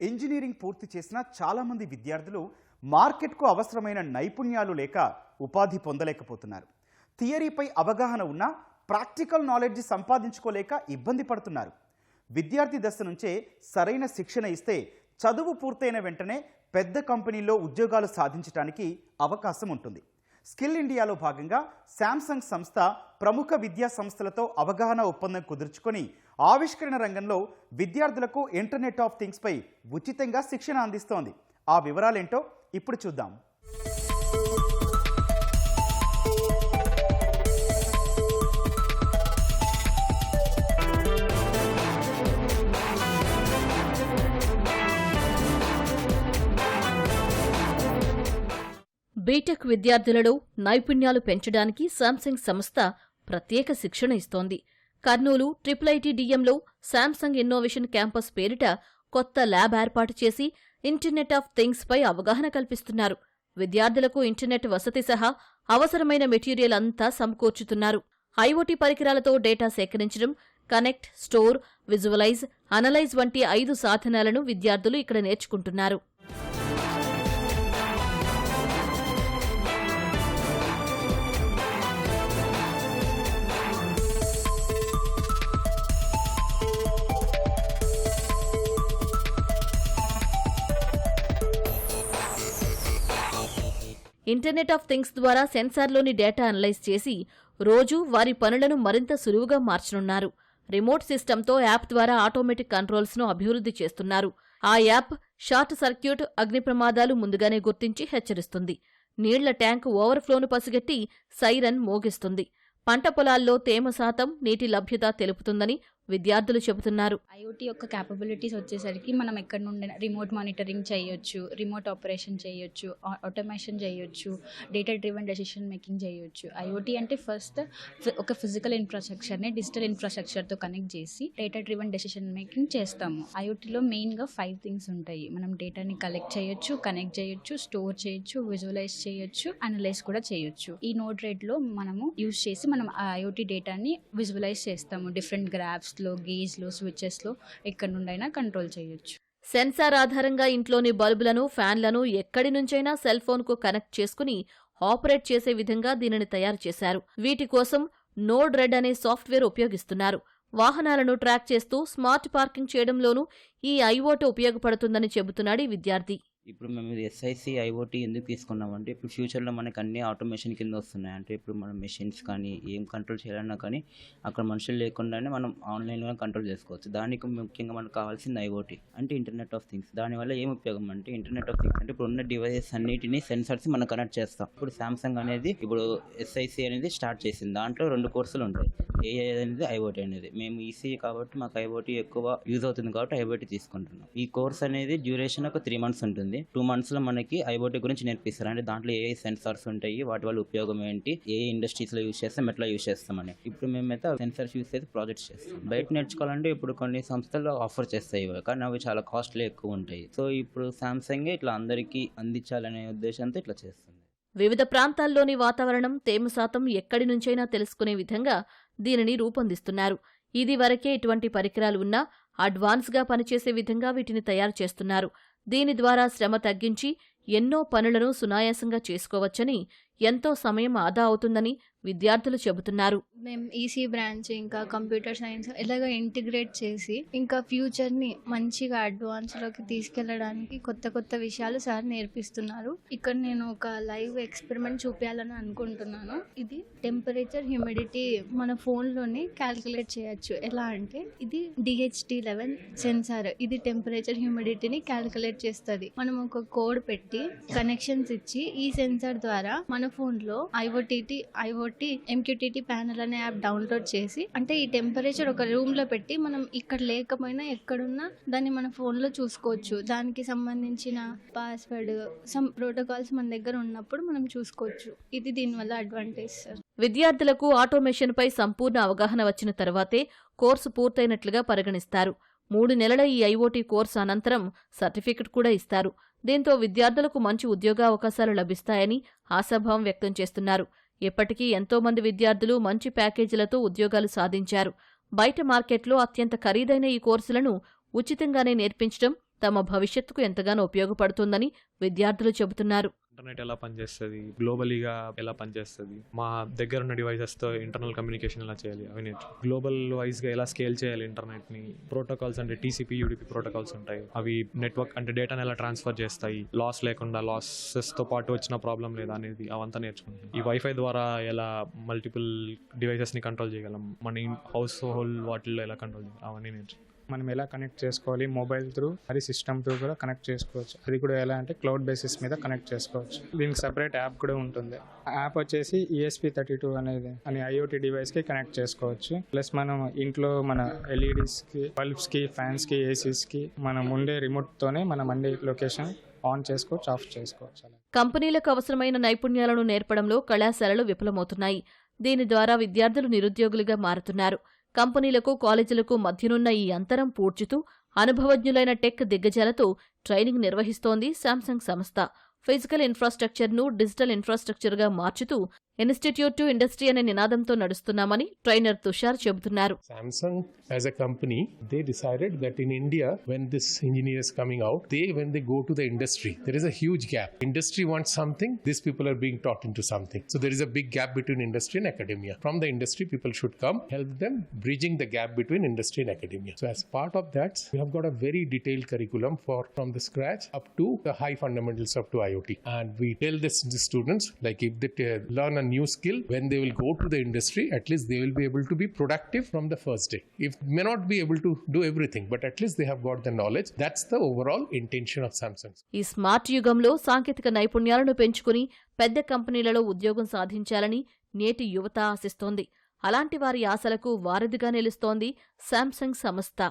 Engineering పూర్తి చేసిన చాలామంది విద్యార్థులు మార్కెట్కు అవసరమైన నైపుణ్యాలు లేక ఉపాధి పొందలేకపోతున్నారు. థియరీపై అవగాహన ఉన్నా ప్రాక్టికల్ నాలెడ్జ్ సంపాదించుకోలేక ఇబ్బంది పడుతున్నారు. విద్యార్థి దశ నుంచే సరైన శిక్షణ ఇస్తే చదువు పూర్తయిన వెంటనే పెద్ద కంపెనీల్లో ఉద్యోగాలు సాధించడానికి అవకాశం ఉంటుంది. స్కిల్ ఇండియాలో భాగంగా శాంసంగ్ సంస్థ ప్రముఖ విద్యా సంస్థలతో అవగాహన ఒప్పందం కుదుర్చుకొని ఆవిష్కరణ రంగంలో విద్యార్థులకు ఇంటర్నెట్ ఆఫ్ థింగ్స్ పై ఉచితంగా శిక్షణ అందిస్తోంది. ఆ వివరాలేంటో ఇప్పుడు చూద్దాం. బీటెక్ విద్యార్థులలో నైపుణ్యాలు పెంచడానికి శాంసంగ్ సంస్థ ప్రత్యేక శిక్షణ ఇస్తోంది. కర్నూలు IIIT-DMలో శాంసంగ్ ఇన్నోవేషన్ క్యాంపస్ పేరిట కొత్త ల్యాబ్ ఏర్పాటు చేసి ఇంటర్నెట్ ఆఫ్ థింగ్స్ పై అవగాహన కల్పిస్తున్నారు. విద్యార్థులకు ఇంటర్నెట్ వసతి సహా అవసరమైన మెటీరియల్ అంతా సమకూర్చుతున్నారు. ఐఓటీ పరికరాలతో డేటా సేకరించడం, కనెక్ట్, స్టోర్, విజువలైజ్, అనలైజ్ వంటి 5 సాధనాలను విద్యార్థులు ఇక్కడ నేర్చుకుంటున్నారు. ఇంటర్నెట్ ఆఫ్ థింగ్స్ ద్వారా సెన్సార్లోని డేటా అనలైజ్ చేసి రోజూ వారి పనులను మరింత సులువుగా మార్చనున్నారు. రిమోట్ సిస్టంతో యాప్ ద్వారా ఆటోమేటిక్ కంట్రోల్స్ను అభివృద్ధి చేస్తున్నారు. ఆ యాప్ షార్ట్ సర్క్యూట్, అగ్ని ప్రమాదాలు ముందుగానే గుర్తించి హెచ్చరిస్తుంది. నీళ్ల ట్యాంకు ఓవర్ఫ్లోను పసిగట్టి సైరన్ మోగిస్తుంది. పంట పొలాల్లో తేమ శాతం, నీటి లభ్యత తెలుపుతుందని విద్యార్థులు చెబుతున్నారు. ఐఓటీ యొక్క క్యాపబిలిటీస్ వచ్చేసరికి మనం ఎక్కడి నుండి రిమోట్ మానిటరింగ్ చేయొచ్చు, రిమోట్ ఆపరేషన్ చేయొచ్చు, ఆటోమేషన్ చేయొచ్చు, డేటా డ్రివెన్ డెసిషన్ మేకింగ్ చేయొచ్చు. ఐఓటీ అంటే ఫస్ట్ ఒక ఫిజికల్ ఇన్ఫ్రాస్ట్రక్చర్ని డిజిటల్ ఇన్ఫ్రాస్ట్రక్చర్తో కనెక్ట్ చేసి డేటా డ్రివెన్ డెసిషన్ మేకింగ్ చేస్తాము. ఐఓటీలో మెయిన్గా 5 థింగ్స్ ఉంటాయి. మనం డేటాని కలెక్ట్ చేయొచ్చు, కనెక్ట్ చేయొచ్చు, స్టోర్ చేయొచ్చు, విజువలైజ్ చేయొచ్చు, అనలైజ్ కూడా చేయొచ్చు. ఈ నోడ్ రేట్లో మనము యూజ్ చేసి మనం ఆ ఐఓటీ డేటాని విజువలైజ్ చేస్తాము. డిఫరెంట్ గ్రాఫ్స్ లో, గేజ్ లో, స్విచెస్ లో ఎక్కడి నుండైనా కంట్రోల్ చేయొచ్చు. సెన్సార్ ఆధారంగా ఇంట్లోని బల్బులను, ఫ్యాన్లను ఎక్కడి నుంచైనా సెల్ ఫోన్కు కనెక్ట్ చేసుకుని ఆపరేట్ చేసే విధంగా దీనిని తయారు చేశారు. వీటి కోసం నోడ్ రెడ్ అనే సాఫ్ట్వేర్ ఉపయోగిస్తున్నారు. వాహనాలను ట్రాక్ చేస్తూ స్మార్ట్ పార్కింగ్ చేయడంలోనూ ఈ ఐఓటీ ఉపయోగపడుతుందని చెబుతున్నాడు ఈ విద్యార్థి. ఇప్పుడు మేము ఎస్ఐసి ఐఓటీ ఎందుకు తీసుకున్నామంటే ఇప్పుడు ఫ్యూచర్లో మనకి అన్ని ఆటోమేషన్ కింద వస్తున్నాయి. అంటే ఇప్పుడు మనం మెషిన్స్ కానీ ఏం కంట్రోల్ చేయాలన్నా కానీ అక్కడ మనుషులు లేకుండానే మనం ఆన్లైన్లో కంట్రోల్ చేసుకోవచ్చు. దానికి ముఖ్యంగా మనకు కావాల్సింది ఐఓటీ అంటే ఇంటర్నెట్ ఆఫ్ థింగ్స్. దానివల్ల ఏం ఉపయోగం అంటే ఇంటర్నెట్ ఆఫ్ థింగ్స్ అంటే ఇప్పుడు ఉన్న డివైసెస్ అన్నిటిని సెన్సర్స్ మనం కనెక్ట్ చేస్తాం. ఇప్పుడు శాంసంగ్ అనేది ఇప్పుడు ఎస్ఐసి అనేది స్టార్ట్ చేసింది. దాంట్లో 2 కోర్సులు ఉంటాయి. ఏఐ అనేది, ఐఓటీ అనేది. మేము ఈసీఈ కాబట్టి మాకు ఐఓటీ ఎక్కువ యూజ్ అవుతుంది కాబట్టి ఐఓటీ తీసుకుంటున్నాం. ఈ కోర్స్ అనేది డ్యూరేషన్ ఒక 3 months ఉంటుంది. 2 months లో మనకి ఐఓటీ గురించి నేర్పిస్తారు. అంటే దాంట్లో ఏ సెన్సార్స్ ఉంటాయి, వాటి వల్ల ఉపయోగం ఏంటి, ఏ ఇండస్ట్రీస్ లో యూజ్ చేస్తాం, ఎట్లా యూజ్ చేస్తామని. ఇప్పుడు మేమైతే సెన్సార్స్ యూజ్ చేసి ప్రాజెక్ట్స్ చేస్తాం. బయట నేర్చుకోవాలంటే ఇప్పుడు కొన్ని సంస్థలు ఆఫర్ చేస్తాయి, కానీ అవి చాలా కాస్ట్లీ ఎక్కువ ఉంటాయి. సో ఇప్పుడు శాంసంగ్ ఇట్లా అందరికీ అందించాలనే ఉద్దేశంతో ఇట్లా చేస్తుంది. వివిధ ప్రాంతాల్లోని వాతావరణం, తేమ శాతం ఎక్కడి నుంచైనా తెలుసుకునే విధంగా దీనిని రూపొందిస్తున్నారు. ఇది వరకే ఇటువంటి పరికరాలు ఉన్నా అడ్వాన్స్గా పనిచేసే విధంగా వీటిని తయారు చేస్తున్నారు. దీని ద్వారా శ్రమ తగ్గించి ఎన్నో పనులను సునాయాసంగా చేసుకోవచ్చని, ఎంతో సమయం ఆదా అవుతుందని విద్యార్థులు చెబుతున్నారు. మేము ఈసీ బ్రాంచ్ ఇంకా కంప్యూటర్ సైన్స్ ఇలాగ ఇంటిగ్రేట్ చేసి ఇంకా ఫ్యూచర్ని మంచిగా అడ్వాన్స్లోకి తీసుకెళ్లడానికి కొత్త కొత్త విషయాలు సార్ నేర్పిస్తున్నారు. ఇక్కడ నేను ఒక లైవ్ ఎక్స్పెరిమెంట్ చూపించాలని అనుకుంటున్నాను. ఇది టెంపరేచర్, హ్యూమిడిటీ మన ఫోన్లోనే క్యాల్కులేట్ చేయొచ్చు. ఎలా అంటే ఇది DHT11 సెన్సార్. ఇది టెంపరేచర్, హ్యూమిడిటీని క్యాల్కులేట్ చేస్తుంది. మనం ఒక కోడ్ పెట్టి కనెక్షన్స్ ఇచ్చి ఈ సెన్సార్ ద్వారా మన ఫోన్లో ఐఓటీ MQTT ప్యానెల్ అనే యాప్ డౌన్లోడ్ చేసి, అంటే ఈ టెంపరేచర్ ఒక రూమ్ లో పెట్టి మనం ఇక్కడ లేకపోయినా ఎక్కడున్నా దాన్ని మన ఫోన్ లో చూసుకోవచ్చు. దానికి సంబంధించిన పాస్వర్డ్, సమ్ ప్రోటోకాల్స్ మన దగ్గర ఉన్నప్పుడు మనం చూసుకోవచ్చు. ఇది దీనివల్ల అడ్వాంటేజ్ సార్. విద్యార్థులకు ఆటోమేషన్ పై సంపూర్ణ అవగాహన వచ్చిన తర్వాతే కోర్సు పూర్తయినట్లుగా పరిగణిస్తారు. 3 నెలల ఈ ఐఓటీ కోర్సు అనంతరం సర్టిఫికెట్ కూడా ఇస్తారు. దీంతో విద్యార్థులకు మంచి ఉద్యోగావకాశాలు లభిస్తాయని ఆశాభావం వ్యక్తం చేస్తున్నారు. ఇప్పటికీ ఎంతోమంది విద్యార్థులు మంచి ప్యాకేజీలతో ఉద్యోగాలు సాధించారు. బయట మార్కెట్లో అత్యంత ఖరీదైన ఈ కోర్సులను ఉచితంగానే నేర్పించడం తమ భవిష్యత్తుకు ఎంతగానో ఉపయోగపడుతుందని విద్యార్థులు చెబుతున్నారు. ఇంటర్నెట్ ఎలా పనిచేస్తుంది, గ్లోబలీగా ఎలా పనిచేస్తుంది, మా దగ్గర ఉన్న డివైసెస్తో ఇంటర్నల్ కమ్యూనికేషన్ ఎలా చేయాలి అవి నేర్చు, గ్లోబల్ వైజ్గా ఎలా స్కేల్ చేయాలి ఇంటర్నెట్ని, ప్రోటోకాల్స్ అంటే టీసీపీ యూడీపీ ప్రోటోకాల్స్ ఉంటాయి, అవి నెట్వర్క్ అంటే డేటాను ఎలా ట్రాన్స్ఫర్ చేస్తాయి, లాస్ లేకుండా లాసెస్తో పాటు వచ్చిన ప్రాబ్లం లేదా అనేది అవంతా నేర్చుకుంటాం. ఈ వైఫై ద్వారా ఎలా మల్టిపుల్ డివైసెస్ని కంట్రోల్ చేయగలం, మన హౌస్ హోల్డ్ వాటిల్లో ఎలా కంట్రోల్ చేయాలి అవన్నీ నేర్చుకుంటాం. మనం ఎలా కనెక్ట్ చేసుకోవాలి, మొబైల్ త్రూ అది సిస్టమ్ త్రూ కూడా కనెక్ట్ చేసుకోవచ్చు. అది కూడా ఎలా అంటే క్లౌడ్ బేసిస్ మీద కనెక్ట్ చేసుకోవచ్చు. దీనికి సపరేట్ యాప్ కూడా ఉంటుంది. ఆ యాప్ వచ్చేసి ESP32 అని IoT డివైస్కి కనెక్ట్ చేసుకోవచ్చు. ప్లస్ మనం ఇంట్లో మన LEDస్కి, బల్బ్స్కి, ఫ్యాన్స్కి, ఏసీస్కి మనం ఉండే రిమోట్తోనే మనం అన్ని లొకేషన్ ఆన్ చేసుకోవచ్చు, ఆఫ్ చేసుకోవచ్చు. కంపెనీలకు అవసరమైన నైపుణ్యాలను నేర్పడంలో కళాశాలలు విఫలమవుతున్నాయి. దీని ద్వారా విద్యార్థులు నిరుద్యోగులుగా మారుతున్నారు. కంపెనీలకు, కాలేజీలకు మధ్యనున్న ఈ అంతరం పూడ్చుతూ అనుభవజ్ఞులైన టెక్ దిగ్గజాలతో ట్రైనింగ్ నిర్వహిస్తోంది శాంసంగ్ సంస్థ. ఫిజికల్ ఇన్ఫ్రాస్ట్రక్చర్ను డిజిటల్ ఇన్ఫ్రాస్ట్రక్చర్గా మార్చుతూ ఇన్స్టిట్యూట్ టు ఇండస్ట్రీ అనే నినాదంతో నడుస్తున్నామని ట్రైనర్ తుషార్ చెబుతున్నారు. Samsung as a company, they decided that in India, when this engineer is coming out, when they go to the industry, there is a huge gap. Industry wants something, these people are being taught into something. So there is a big gap between industry and academia. From the industry, people should come, help them bridging the gap between industry and academia. So as part of that, we have got a very detailed curriculum from the scratch up to the high fundamentals up to IoT. And we tell this to the students, like if they learn a new skill, when they will go to the industry, at least they will be able to be productive from the first day. If may not be able to do everything, but at least they have got the knowledge. That's the overall intention of Samsung. ఈ smart యుగంలో సాంకేతిక నైపుణ్యాలను పెంచుకుని పెద్ద కంపెనీలలో ఉద్యోగం సాధించాలని నేటి యువత ఆశిస్తోంది. అలాంటి వారి ఆశలకు వారధిగా నిలుస్తోంది శాంసంగ్ సంస్థ.